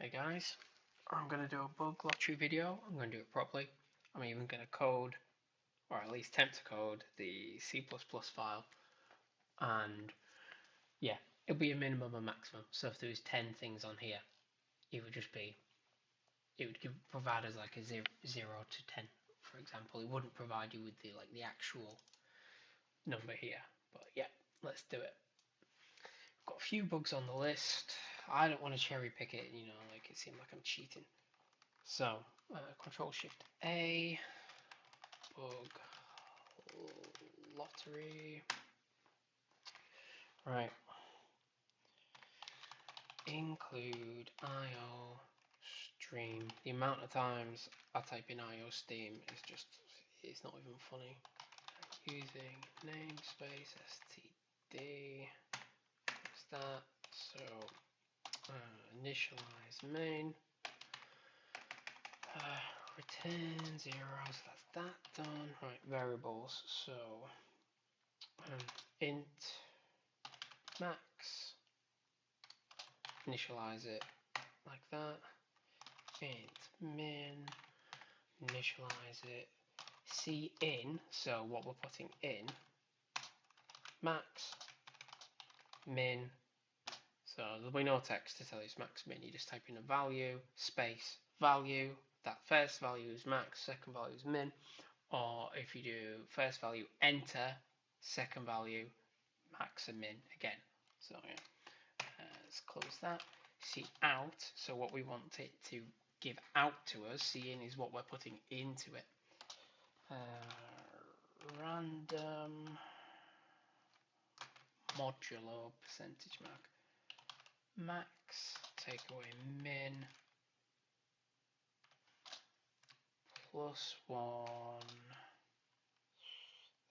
Hey guys, I'm going to do a bug lottery video. I'm going to do it properly. I'm even going to code, or at least attempt to code, the C++ file. And yeah, it'll be a minimum and maximum. So if there was 10 things on here, it would provide us like a 0 to 10, for example. It wouldn't provide you with the actual number here. But yeah, let's do it. Got a few bugs on the list. I don't want to cherry pick it, like it seemed like I'm cheating. So, Control Shift A, bug lottery. Right. Include IO stream. The amount of times I type in IO stream is it's not even funny. Using namespace std. What's that? So, initialize main. Return 0, so that's that done. Right, variables. So, int max, initialize it like that. Int min, initialize it. Cin, so what we're putting in, max, min. So there'll be no text to tell you it's max, min. You just type in a value, space, value. That first value is max, second value is min. Or if you do first value, enter, second value, max and min again. So yeah, let's close that. Cout, so what we want it to give out to us, Cin is what we're putting into it. Random modulo percentage mark. Max, take away min, plus 1.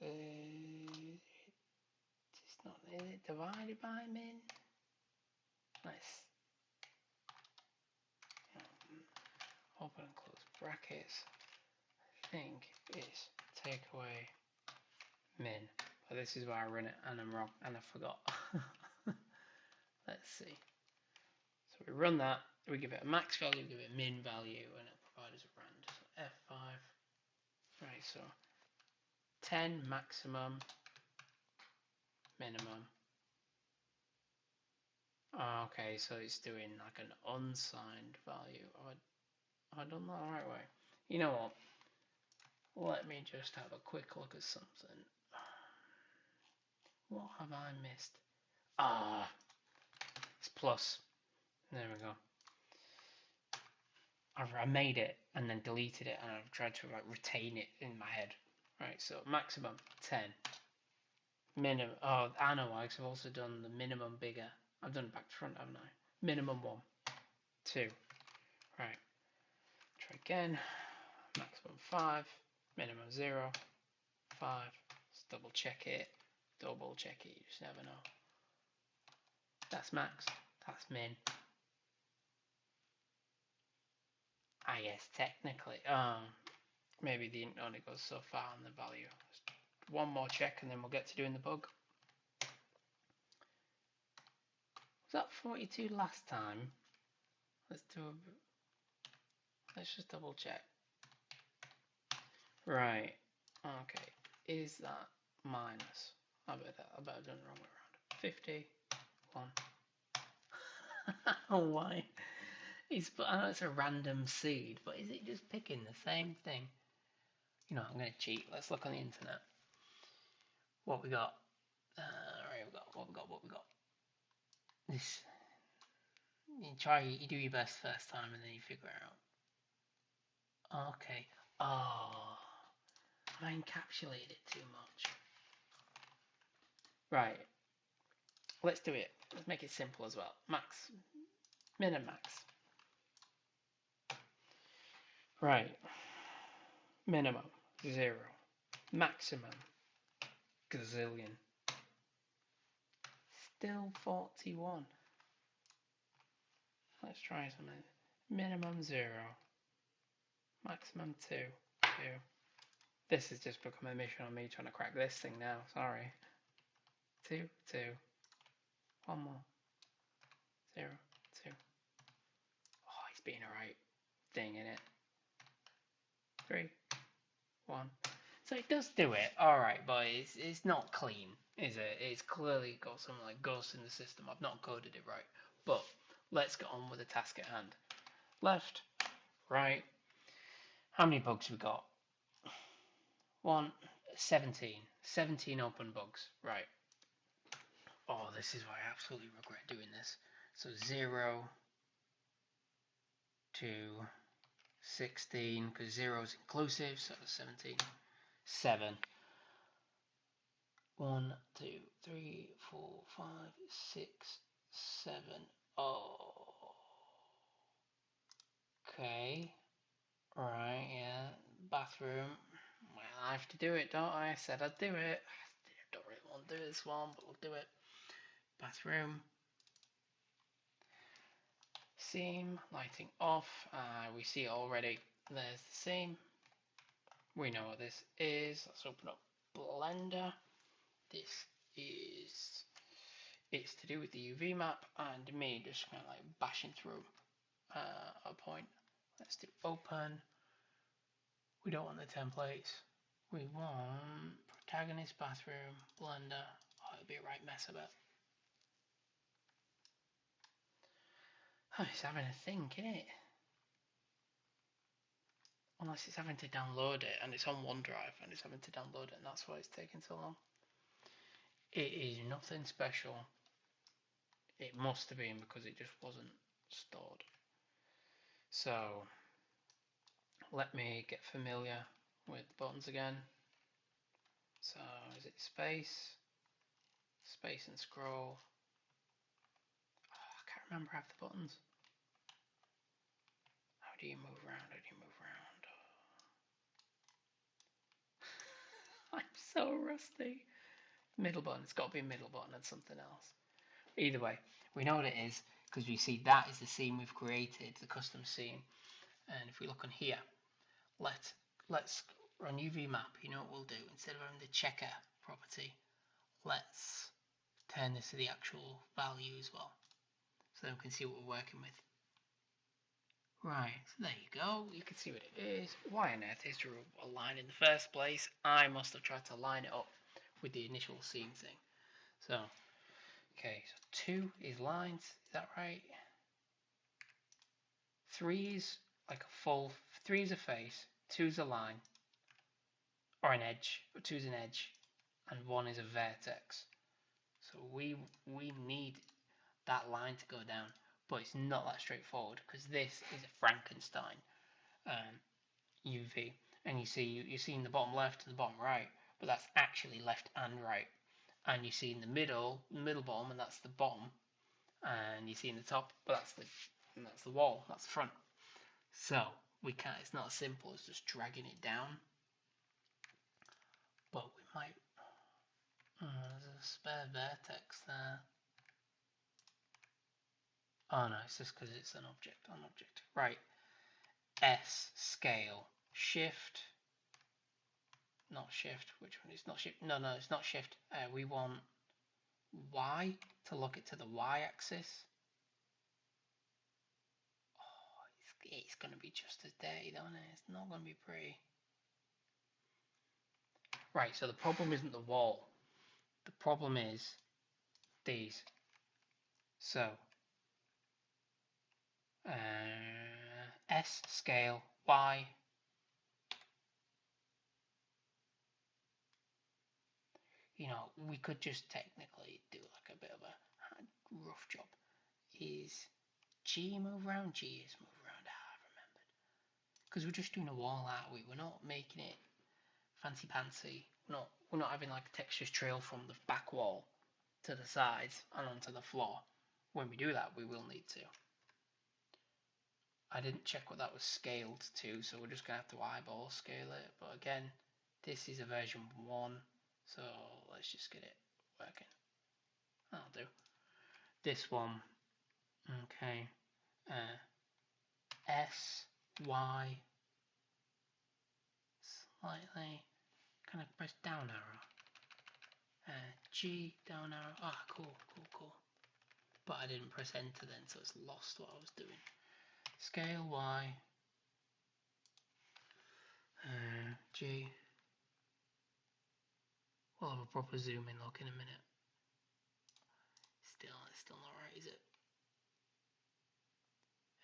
Is it divided by min? Nice. Open and close brackets. I think it's take away min. But this is where I run it and I'm wrong and I forgot. Let's see. So we run that, we give it a max value, we give it a min value, and it'll provide us a rand. So F5. Right, so 10 maximum, minimum. Okay, so it's doing like an unsigned value. Have I done that the right way? You know what? Let me just have a quick look at something. What have I missed? It's plus. There we go. I made it and then deleted it, and I've tried to retain it in my head. Right, so maximum 10. Minimum. Oh, I know why, because I've also done the minimum bigger. I've done back to front, haven't I? Minimum 1, 2. Right. Try again. Maximum 5. Minimum 0. 5. Let's double check it. Double check it. You just never know. That's max. That's min. Yes, technically. Maybe the int only goes so far on the value. Just one more check and then we'll get to doing the bug. Was that 42 last time? Let's just double check. Right. Okay. Is that minus? I bet I've done the wrong way around. 51. Oh, why? I know it's a random seed, but is it just picking the same thing? I'm going to cheat. Let's look on the internet. What we got? Right, what we got? This. You do your best first time and then you figure it out. Okay. Oh, I encapsulated it too much. Right. Let's do it. Let's make it simple as well. Max. Min and max. Right. Minimum. 0. Maximum. Gazillion. Still 41. Let's try something. Minimum 0. Maximum 2. 2. This has just become a mission on me trying to crack this thing now. Sorry. 2. 2. One more. 0. 2. Oh, being a right thing in it. 3, 1. So it does do it, alright, but it's not clean, is it? It's clearly got some like ghosts in the system. I've not coded it right. But let's get on with the task at hand. Left, right. How many bugs we got? 17. 17 open bugs. Right. Oh, this is why I absolutely regret doing this. So 0 to 16, because 0 is inclusive, so 17. 7. 1, 2, 3, 4, 5, 6, 7. Oh. Okay. Right, yeah. Bathroom. Well, I have to do it, don't I? I said I'd do it. I don't really want to do this one, but we'll do it. Bathroom. Seam. Lighting off. We see it already. There's the seam. We know what this is. Let's open up Blender. This is... It's to do with the UV map and me just kind of like bashing through a point. Let's do open. We don't want the templates. We want Protagonist, Bathroom, Blender. Oh, it'll be a right mess of it. Oh, it's having a think, isn't it? Unless it's having to download it, and it's on OneDrive, and it's having to download it, and that's why it's taking so long. It is nothing special. It must have been because it just wasn't stored. So, let me get familiar with buttons again. So, is it space? Space and scroll. Oh, I can't remember half the buttons. How do you move around? How do you move around? I'm so rusty. Middle button. It's got to be a middle button and something else. Either way, we know what it is because we see that is the scene we've created, the custom scene. And if we look on here, let's run UV map. You know what we'll do? Instead of having the checker property, let's turn this to the actual value as well, so then we can see what we're working with. Right, so there you go. You can see what it is. Why on earth is there a line in the first place? I must have tried to line it up with the initial seam thing. So, okay, so 2 is lines. Is that right? 3 is like a full. 3 is a face. 2 is a line, or an edge. Or 2 is an edge, and 1 is a vertex. So we need that line to go down, but it's not that straightforward because this is a Frankenstein UV, and you see in the bottom left and the bottom right, but that's actually left and right, and you see in the middle bottom, and that's the bottom, and you see in the top, but that's the wall, that's the front. So we can't. It's not as simple as just dragging it down, but we might. There's a spare vertex there. Oh no, it's just because it's an object on object. Right. S scale. Shift. Not shift. Which one? It's not shift. No, it's not shift. We want Y to look it to the Y axis. Oh, it's going to be just as dirty, don't it? It's not going to be pretty. Right, so the problem isn't the wall. The problem is these. So, S scale, Y. You know, we could just technically do like a bit of a rough job. Is G move around? G is move around. I've remembered. Because we're just doing a wall, aren't we? We're not making it fancy pantsy. We're not having like a textures trail from the back wall to the sides and onto the floor. When we do that, we will need to. I didn't check what that was scaled to, so we're just going to have to eyeball scale it. But again, this is a version 1, so let's just get it working. That'll do. This one, okay, S, Y, slightly, kind of press down arrow, G, down arrow, cool. But I didn't press enter then, so it's lost what I was doing. scale Y, G. We'll have a proper zoom in look in a minute. It's still not right, is it?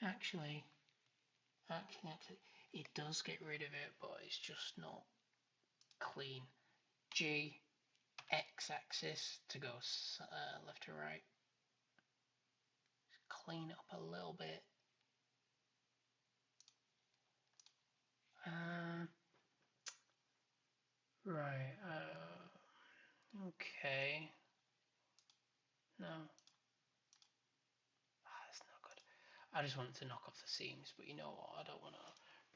Actually, it does get rid of it, but it's just not clean. G, x-axis to go left to right. Just clean it up a little bit. Right. Okay. No. That's not good. I just wanted to knock off the seams, but you know what? I don't want to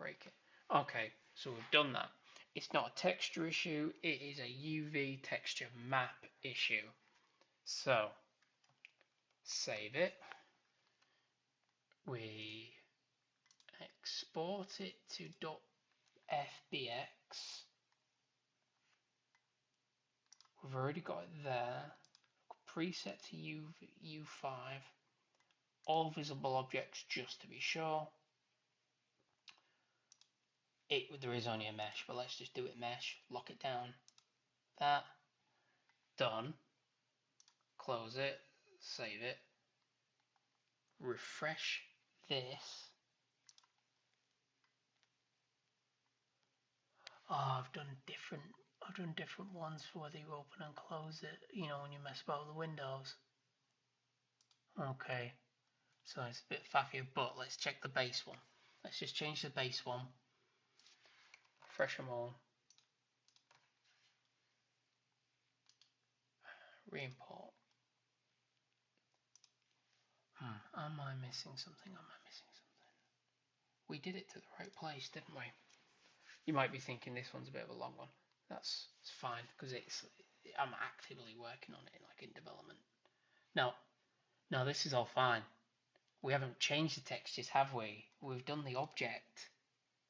break it. Okay, so we've done that. It's not a texture issue. It is a UV texture map issue. So, save it. We export it to .fbx. We've already got it there. Preset to U5. All visible objects, just to be sure. There is only a mesh, but let's just do it mesh. Lock it down. That. Done. Close it. Save it. Refresh this. Oh, I've done different ones for whether you open and close it, you know, when you mess about with the windows. Okay, so it's a bit faffy, but let's check the base one. Let's just change the base one. Refresh them all. Re-import. Am I missing something? We did it to the right place, didn't we? You might be thinking this one's a bit of a long one. It's fine, because I'm actively working on it, like in development. Now this is all fine. We haven't changed the textures, have we? We've done the object.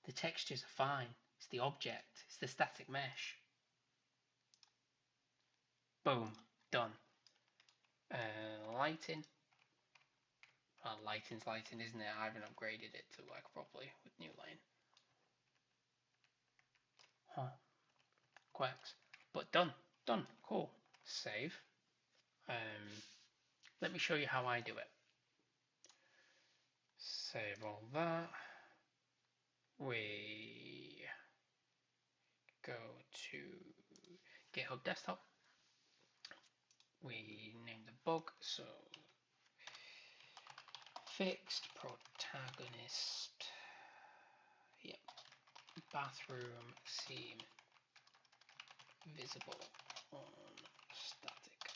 The textures are fine. It's the object. It's the static mesh. Boom. Done. Lighting. Well, lighting's lighting, isn't it? I haven't upgraded it to work properly with new lighting. Quacks. But done. Cool. Save. Let me show you how I do it. Save all that. We go to GitHub desktop. We name the bug, so fixed protagonist. Yep. Bathroom seam visible on static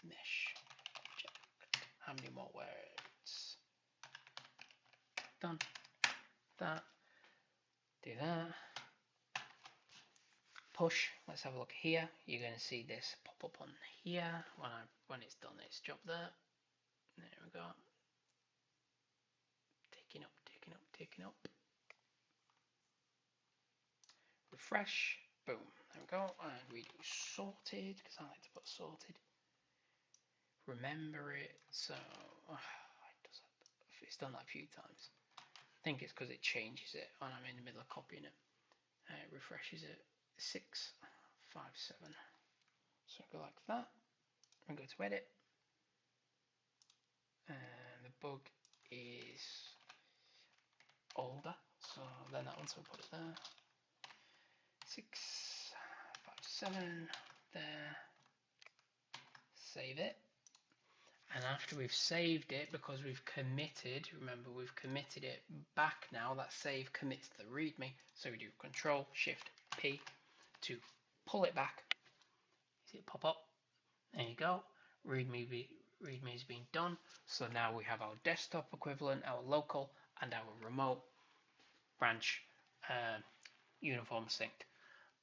mesh object. How many more words? Done. That. Do that. Push. Let's have a look here. You're going to see this pop up on here when it's done its job there. There we go. Ticking up. Refresh. Boom. There we go. And we do sorted, because I like to put sorted. Remember it. So it's done that a few times. I think it's because it changes it when I'm in the middle of copying it. It refreshes it. 6, 5, 7. So go like that. And go to edit. And the bug is older, so then that one, so put it there. 6, 5, 7 there. Save it. And after we've saved it, because we've committed, remember we've committed it back now, that save commits the README, so we do Control Shift P to pull it back. See it pop up? There you go. README has been done. So now we have our desktop equivalent, our local, and our remote branch uniform synced.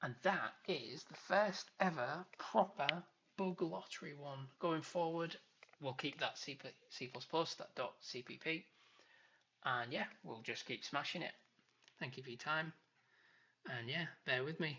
And that is the first ever proper bug lottery one. Going forward, we'll keep that C++, that .cpp, and yeah, we'll just keep smashing it. Thank you for your time, and yeah, bear with me.